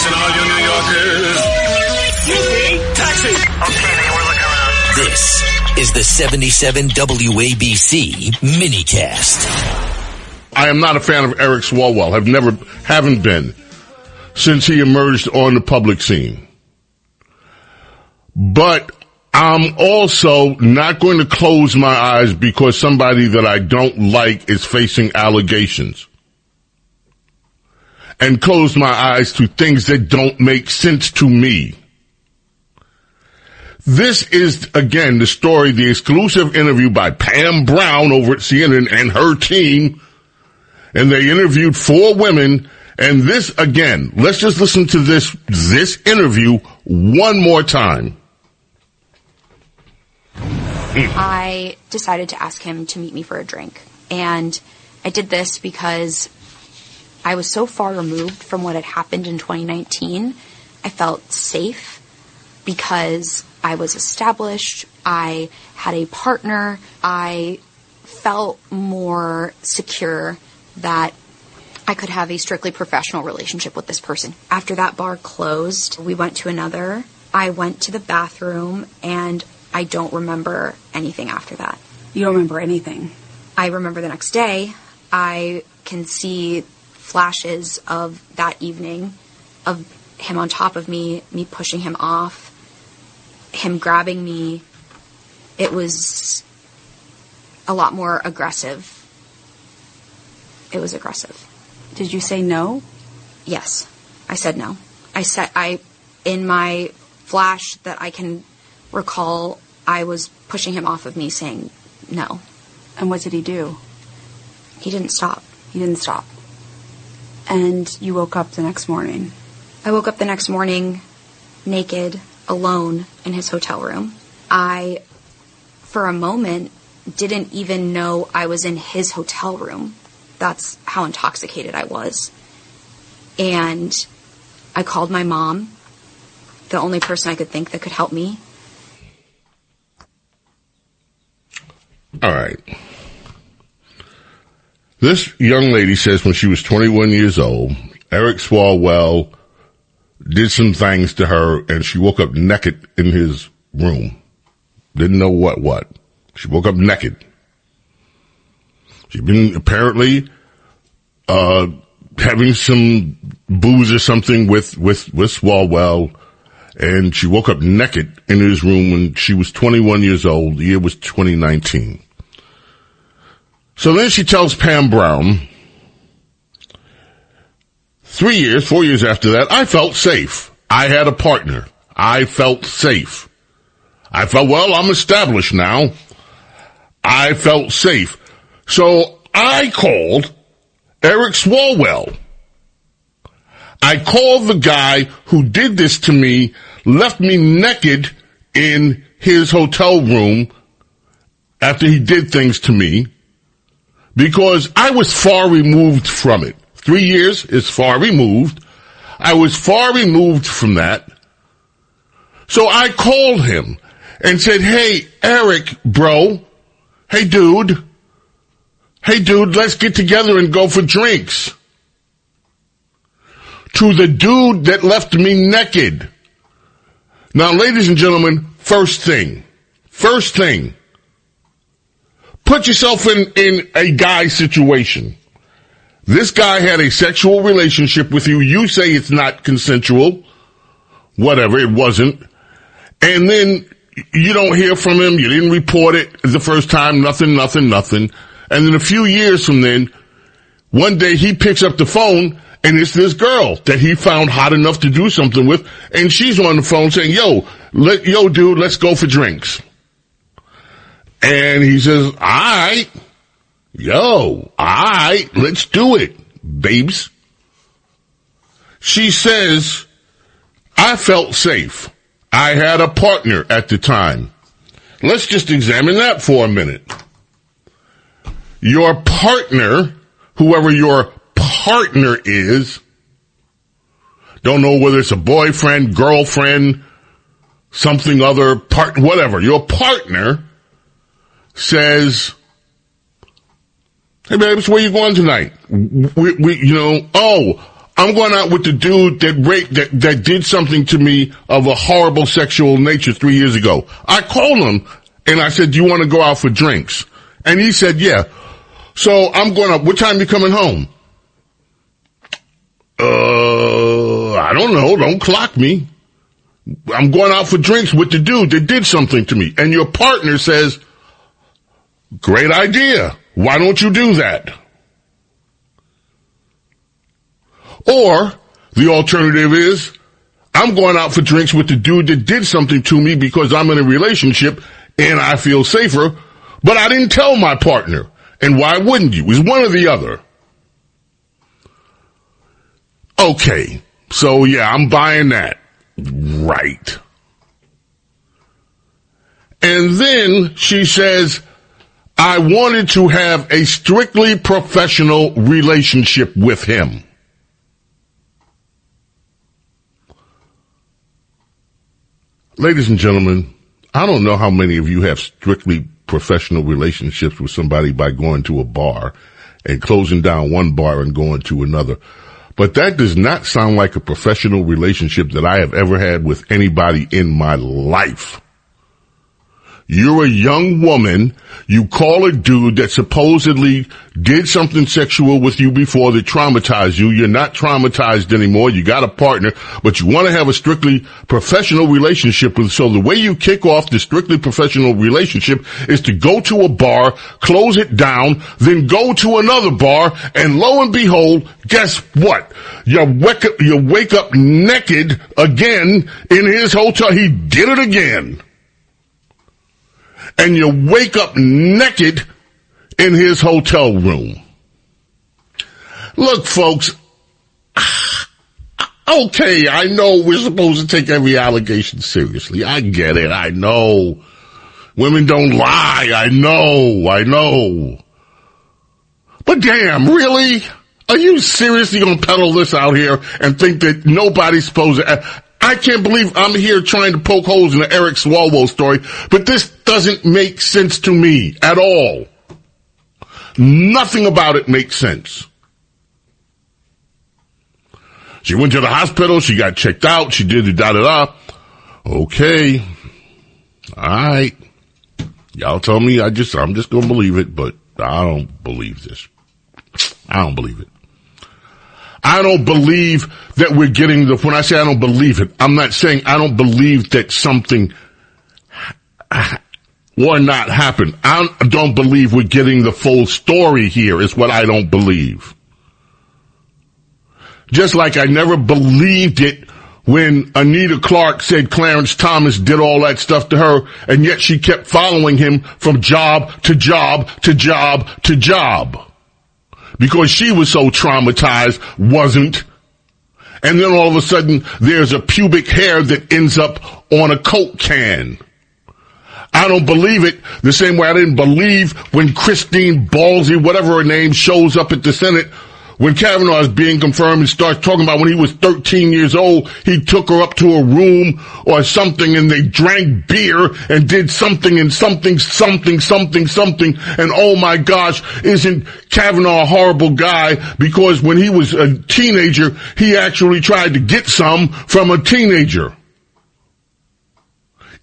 Attention all you New Yorkers. Excuse me, taxi. Okay, man, we're looking around. This is the 77 WABC minicast. I am not a fan of Eric Swalwell. Haven't been since he emerged on the public scene. But I'm also not going to close my eyes because somebody that I don't like is facing allegations. And close my eyes to things that don't make sense to me. This is, again, the story, the exclusive interview by Pam Brown over at CNN and her team. And they interviewed 4 women. And this, again, let's just listen to this interview one more time. I decided to ask him to meet me for a drink. And I did this because I was so far removed from what had happened in 2019. I felt safe because I was established. I had a partner. I felt more secure that I could have a strictly professional relationship with this person. After that bar closed, we went to another. I went to the bathroom, and I don't remember anything after that. You don't remember anything? I remember the next day. I can see flashes of that evening, of him on top of me pushing him off, him grabbing me. It was a lot more aggressive. It was aggressive. Did you say no? Yes, I said no. In my flash that I can recall, I was pushing him off of me saying no. And what did he do? He didn't stop. He didn't stop. And you woke up the next morning? I woke up the next morning naked, alone in his hotel room. I, for a moment, didn't even know I was in his hotel room. That's how intoxicated I was. And I called my mom, the only person I could think that could help me. All right. This young lady says when she was 21 years old, Eric Swalwell did some things to her, and she woke up naked in his room. Didn't know what. She woke up naked. She'd been apparently having some booze or something with Swalwell, and she woke up naked in his room when she was 21 years old. The year was 2019. So then she tells Pam Brown, 4 years after that, I felt safe. I had a partner. I felt safe. I felt, well, I'm established now. I felt safe. So I called Eric Swalwell. I called the guy who did this to me, left me naked in his hotel room after he did things to me, because I was far removed from it. 3 years is far removed. I was far removed from that. So I called him and said, hey, Eric, bro. Hey, dude, let's get together and go for drinks. To the dude that left me naked. Now, ladies and gentlemen, first thing. Put yourself in a guy situation. This guy had a sexual relationship with you. You say it's not consensual. Whatever, it wasn't. And then you don't hear from him. You didn't report it the first time. Nothing. And then a few years from then, one day he picks up the phone, and it's this girl that he found hot enough to do something with. And she's on the phone saying, yo, dude, let's go for drinks. And he says, all right, let's do it, babes. She says, I felt safe. I had a partner at the time. Let's just examine that for a minute. Your partner, whoever your partner is, don't know whether it's a boyfriend, girlfriend, something other, whatever, your partner says, hey babes, where you going tonight? I'm going out with the dude that did something to me of a horrible sexual nature 3 years ago. I called him and I said, do you want to go out for drinks? And he said, yeah. So I'm going up. What time you coming home? I don't know. Don't clock me. I'm going out for drinks with the dude that did something to me. And your partner says, great idea. Why don't you do that? Or the alternative is, I'm going out for drinks with the dude that did something to me because I'm in a relationship and I feel safer, but I didn't tell my partner. And why wouldn't you? It's one or the other. Okay. So yeah, I'm buying that. Right. And then she says, I wanted to have a strictly professional relationship with him. Ladies and gentlemen, I don't know how many of you have strictly professional relationships with somebody by going to a bar and closing down one bar and going to another. But that does not sound like a professional relationship that I have ever had with anybody in my life. You're a young woman. You call a dude that supposedly did something sexual with you before that traumatized you. You're not traumatized anymore. You got a partner, but you want to have a strictly professional relationship with. So the way you kick off the strictly professional relationship is to go to a bar, close it down, then go to another bar, and lo and behold, guess what? You wake up naked again in his hotel. He did it again. And you wake up naked in his hotel room. Look, folks, okay, I know we're supposed to take every allegation seriously. I get it. I know. Women don't lie. I know. But damn, really? Are you seriously going to peddle this out here and think that nobody's supposed to... I can't believe I'm here trying to poke holes in the Eric Swalwell story, but this doesn't make sense to me at all. Nothing about it makes sense. She went to the hospital, she got checked out, she did the da-da-da. Okay. Alright. Y'all tell me I'm just gonna believe it, but I don't believe this. I don't believe it. I don't believe that we're getting when I say I don't believe it, I'm not saying I don't believe that something or not happened. I don't believe we're getting the full story here is what I don't believe. Just like I never believed it when Anita Clark said Clarence Thomas did all that stuff to her, and yet she kept following him from job to job to job to job. Because she was so traumatized, wasn't. And then all of a sudden, there's a pubic hair that ends up on a Coke can. I don't believe it the same way I didn't believe when Christine Ballsy, whatever her name, shows up at the Senate when Kavanaugh is being confirmed and starts talking about when he was 13 years old, he took her up to a room or something and they drank beer and did something and something. And oh my gosh, isn't Kavanaugh a horrible guy? Because when he was a teenager, he actually tried to get some from a teenager.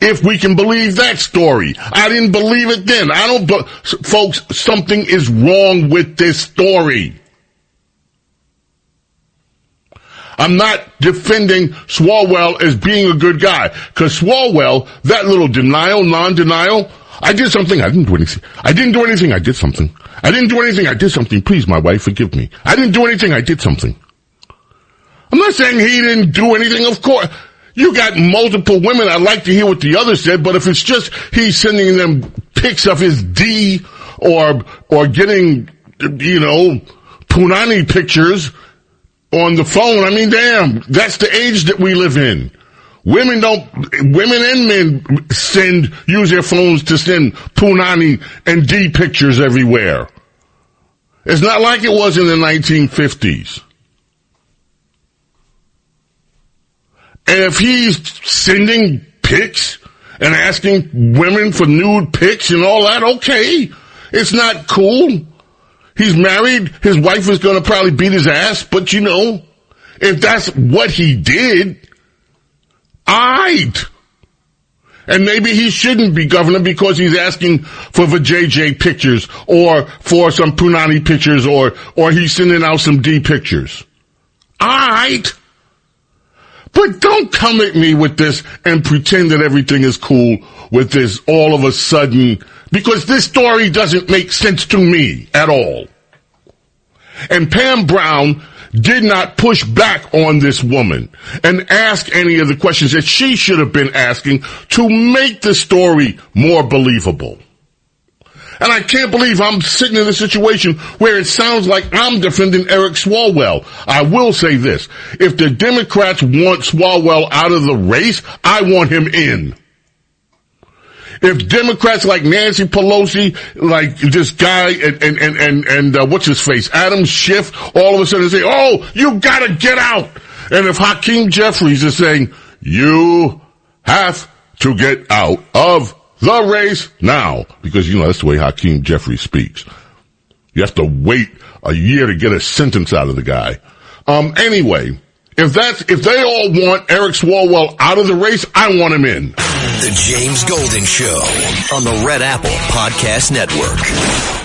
If we can believe that story. I didn't believe it then. Folks, something is wrong with this story. I'm not defending Swalwell as being a good guy, because Swalwell, that little non-denial, I did something, I didn't do anything. I didn't do anything, I did something. I didn't do anything, I did something. Please, my wife, forgive me. I didn't do anything, I did something. I'm not saying he didn't do anything, of course. You got multiple women, I'd like to hear what the others said, but if it's just he's sending them pics of his D or getting, punani pictures on the phone, I mean, damn, that's the age that we live in. Women and men use their phones to send punani and D pictures everywhere. It's not like it was in the 1950s. And if he's sending pics and asking women for nude pics and all that, okay, it's not cool. He's married. His wife is going to probably beat his ass, but if that's what he did, and maybe he shouldn't be governor because he's asking for JJ pictures or for some Punani pictures or he's sending out some D pictures. But don't come at me with this and pretend that everything is cool with this all of a sudden, because this story doesn't make sense to me at all. And Pam Brown did not push back on this woman and ask any of the questions that she should have been asking to make the story more believable. And I can't believe I'm sitting in a situation where it sounds like I'm defending Eric Swalwell. I will say this. If the Democrats want Swalwell out of the race, I want him in. If Democrats like Nancy Pelosi, like this guy and what's his face, Adam Schiff, all of a sudden say, oh, you gotta get out. And if Hakeem Jeffries is saying, you have to get out of the race now, because, that's the way Hakeem Jeffries speaks. You have to wait a year to get a sentence out of the guy. Anyway, if they all want Eric Swalwell out of the race, I want him in. The James Golden Show on the Red Apple Podcast Network.